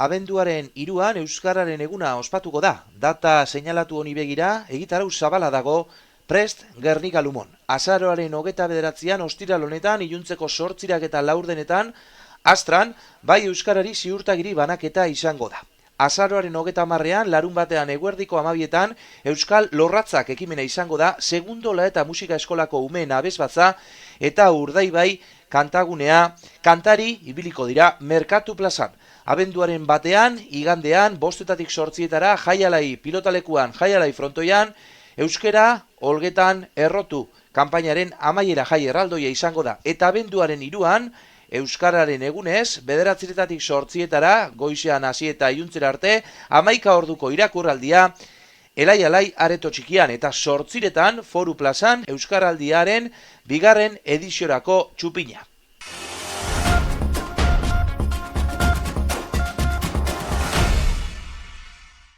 Abenduaren 3an Euskararen eguna ospatuko da. Data seinalatu honi begira, egitarau zabala dago prest Gernika Lumon. Azaroaren 29an ostiral honetan, iluntzeko 8 eta 4 Astran, bai Euskarari ziurtagiri banaketa izango da. Azaroaren 30an, larun batean eguerdiko 12etan, Euskal Lorratzak ekimena izango da, Segundola eta Musika Eskolako umeen abesbatza eta Urdaibai kantagunea kantari ibiliko dira Merkatu plazan. Abenduaren batean, igandean, 5etatik 8etara, jaialai pilotalekuan, jaialai frontoian, euskera, olgetan, errotu, kanpainaren amaiera jai erraldoia izango da. Eta abenduaren 3an, Euskararen egunez, 9etatik 8etara, goizean hasi eta iluntzera arte, 11 orduko irakurraldia, Elai areto txikian eta 8etan, Foru plazan, Euskaraldiaren 2. ediziorako txupina.